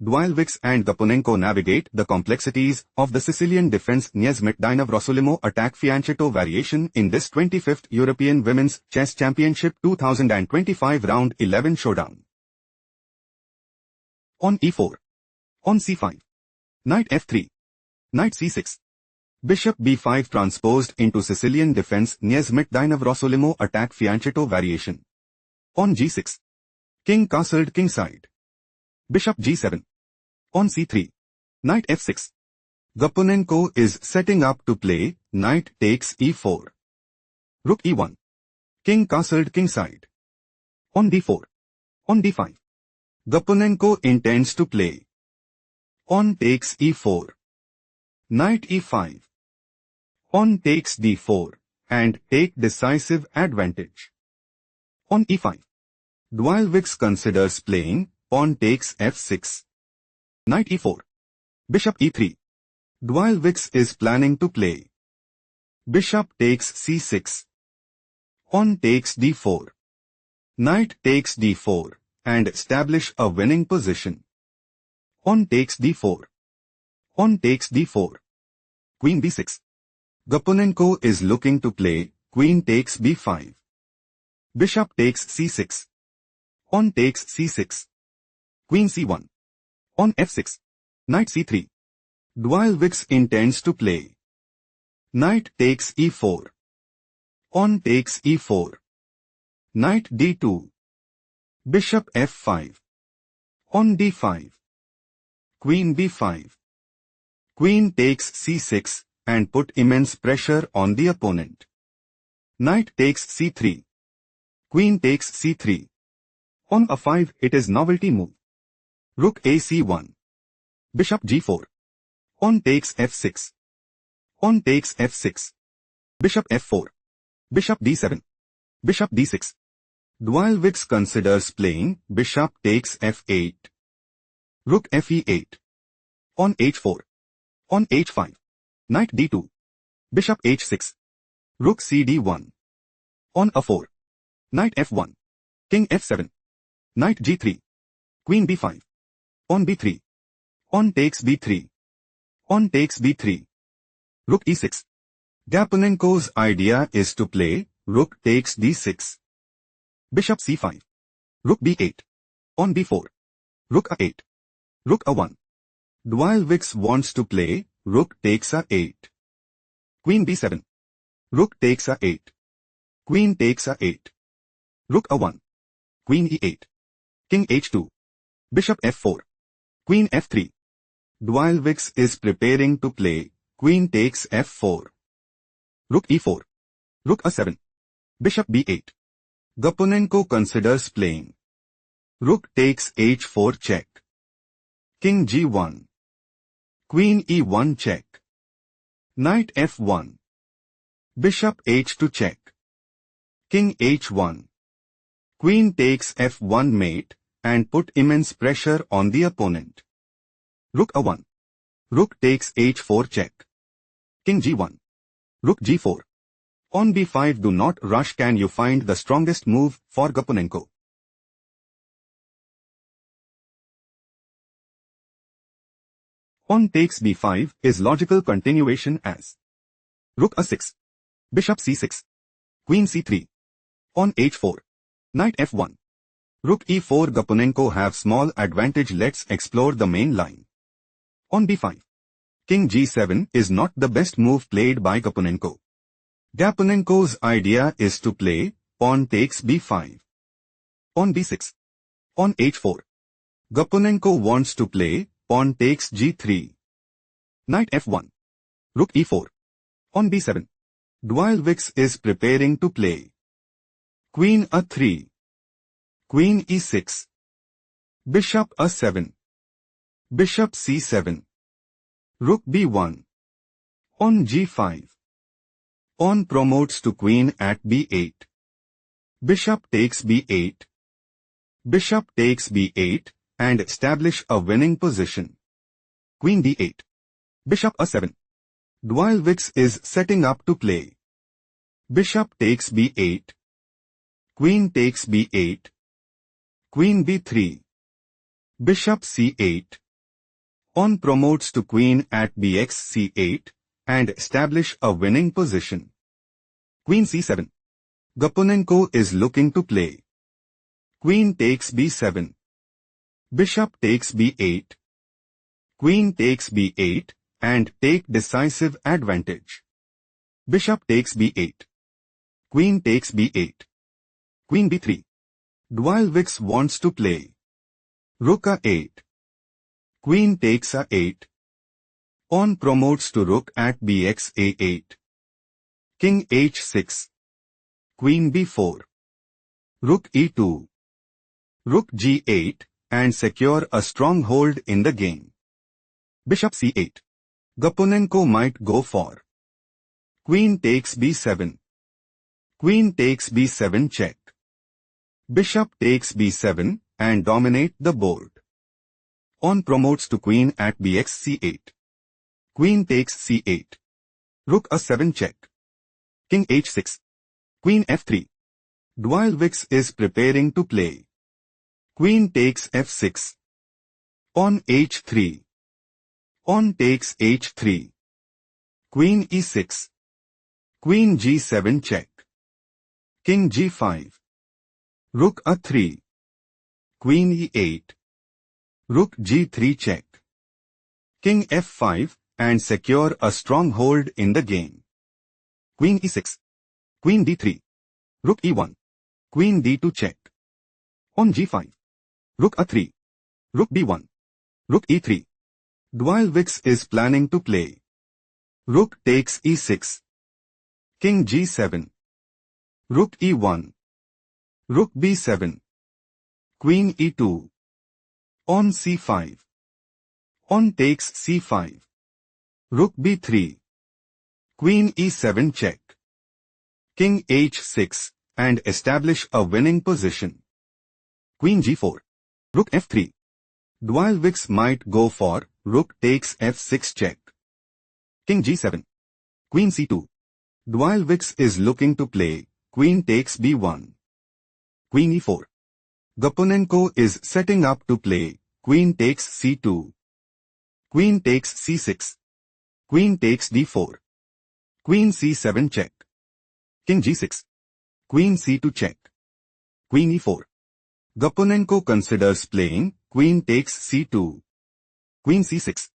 Dwilewicz and Gaponenko navigate the complexities of the Sicilian defense Niezmet-Dynavrosulimo attack fianchetto variation in this 25th European Women's Chess Championship 2025 Round 11 showdown. On e4. On c5. Knight f3. Knight c6. Bishop b5 transposed into Sicilian defense Niezmet-Dynavrosulimo attack fianchetto variation. On g6. King castled kingside. Bishop g7. On c3. Knight f6. Gaponenko is setting up to play knight takes e4. Rook e1. King castled kingside. On d4. On d5. Gaponenko intends to play on takes e4. Knight e5. On takes d4 and take decisive advantage. On e5. Dwilewicz considers playing pawn takes f6. Knight e4. Bishop e3. Dwilewicz is planning to play bishop takes c6. Pawn takes d4. Knight takes d4 and establish a winning position. Pawn takes d4. Pawn takes d4. Queen b6. Gaponenko is looking to play queen takes b5. Bishop takes c6. Pawn takes c6. Queen c1. On f6. Knight c3. Dwilewicz intends to play knight takes e4. Pawn takes e4. Knight d2. Bishop f5. On d5. Queen b5. Queen takes c6 and put immense pressure on the opponent. Knight takes c3. Queen takes c3. On a5 it is novelty move. Rook ac1. Bishop g4. Pawn takes f6. Pawn takes f6. Bishop f4. Bishop d7. Bishop d6. Dwilewicz considers playing bishop takes f8. Rook fe8. On h4. On h5. Knight d2. Bishop h6. Rook cd1. On a4. Knight f1. King f7. Knight g3. Queen b5. On b3. On takes b3. On takes b3. Rook e6. Gaponenko's idea is to play rook takes d6. Bishop c5. Rook b8. On b4. Rook a8. Rook a1. Dwilewicz wants to play rook takes a8. Queen b7. Rook takes a8. Queen takes a8. Rook a1. Queen e8. King h2. Bishop f4. Queen f3. Dwilewicz is preparing to play queen takes f4. Rook e4. Rook a7. Bishop b8. Gaponenko considers playing rook takes h4 check. King g1. Queen e1 check. Knight f1. Bishop h2 check. King h1. Queen takes f1 mate and put immense pressure on the opponent. Rook a1. Rook takes h4 check. King g1. Rook g4. On b5 do not rush. Can you find the strongest move for Gaponenko? Pawn takes b5 is logical continuation as rook a6. Bishop c6. Queen c3. On h4. Knight f1. Rook e4. Gaponenko have small advantage. Let's explore the main line. On b5. King g7 is not the best move played by Gaponenko. Gaponenko's idea is to play pawn takes b5. On b6. On h4. Gaponenko wants to play pawn takes g3. Knight f1. Rook e4. On b7. Dwilewicz is preparing to play queen a3. Queen e6. Bishop a7. Bishop c7. Rook b1. On g5. Pawn promotes to queen at b8. Bishop takes b8. Bishop takes b8 and establish a winning position. Queen d8. Bishop a7. Dwilewicz is setting up to play bishop takes b8. Queen takes b8. Queen b3. Bishop c8. Pawn promotes to queen at bx c8 and establish a winning position. Queen c7. Gaponenko is looking to play. Queen takes b7. Bishop takes b8. Queen takes b8 and take decisive advantage. Bishop takes b8. Queen takes b8. Queen b3. Dwilewicz wants to play. Rook a8. Queen takes a8. Pawn promotes to rook at bx a8. King h6. Queen b4. Rook e2. Rook g8 and secure a stronghold in the game. Bishop c8. Gaponenko might go for. Queen takes b7. Queen takes b7 check. Bishop takes b7 and dominate the board. Pawn promotes to queen at bx c8. Queen takes c8. Rook a7 check. King h6. Queen f3. Dwilewicz is preparing to play. Queen takes f6. Pawn h3. Pawn takes h3. Queen e6. Queen g7 check. King g5. Rook a3. Queen e8. Rook g3 check. King f5 and secure a stronghold in the game. Queen e6. Queen d3. Rook e1. Queen d2 check. Pawn g5. Rook a3. Rook b1. Rook e3. Dwilewicz is planning to play. Rook takes e6. King g7. Rook e1. Rook b7. Queen e2. Pawn c5. Pawn takes c5. Rook b3. Queen e7 check. King h6 and establish a winning position. Queen g4. Rook f3. Dwilewicz might go for rook takes f6 check. King g7. Queen c2. Dwilewicz is looking to play queen takes b1. Queen e4. Gaponenko is setting up to play queen takes c2. Queen takes c6. Queen takes d4. Queen c7 check. King g6. Queen c2 check. Queen e4. Gaponenko considers playing queen takes c2. Queen c6.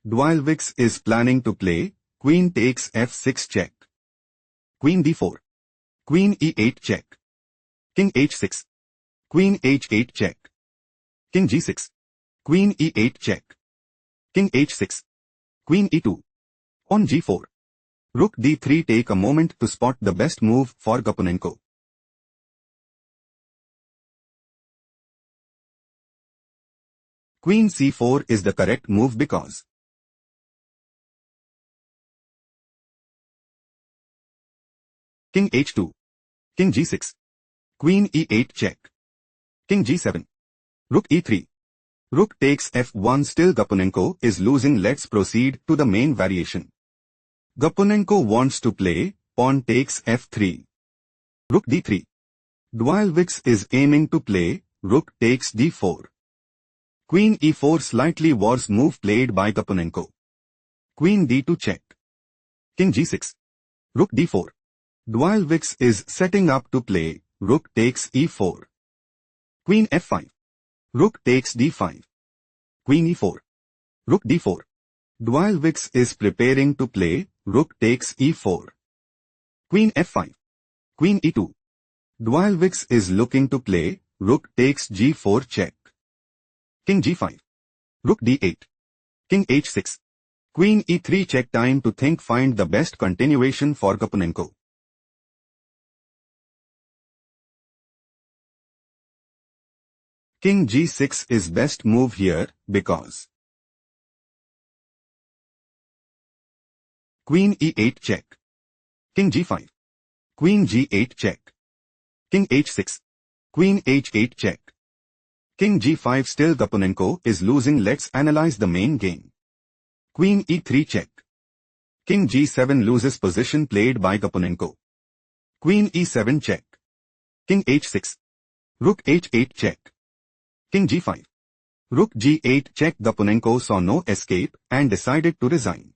Dwilewicz is planning to play queen takes f6 check. Queen d4. Queen e8 check. King h6. Queen h8 check. King g6. Queen e8 check. King h6. Queen e2. Pawn g4. Rook d3. Take a moment to spot the best move for Gaponenko. Queen c4 is the correct move because King h2. King g6. Queen e8 check. King g7. Rook e3. Rook takes f1. Still Gaponenko is losing. Let's proceed to the main variation. Gaponenko wants to play pawn takes f3. Rook d3. Dwilewicz is aiming to play rook takes d4. Queen e4. Slightly worse move played by Gaponenko. Queen d2 check. King g6. Rook d4. Dwilewicz is setting up to play rook takes e4. Queen f5. Rook takes d5. Queen e4. Rook d4. Dwilewicz is preparing to play rook takes e4. Queen f5. Queen e2. Dwilewicz is looking to play rook takes g4 check. King g5. Rook d8. King h6. Queen e3 check. Time to think. Find the best continuation for Gaponenko. King g6 is best move here because Queen e8 check. King g5. Queen g8 check. King h6. Queen h8 check. King g5. Still Gaponenko is losing. Let's analyze the main game. Queen e3 check. King g7 loses position played by Gaponenko. Queen e7 check. King h6. Rook h8 check. King g5. Rook g8 check. Gaponenko saw no escape and decided to resign.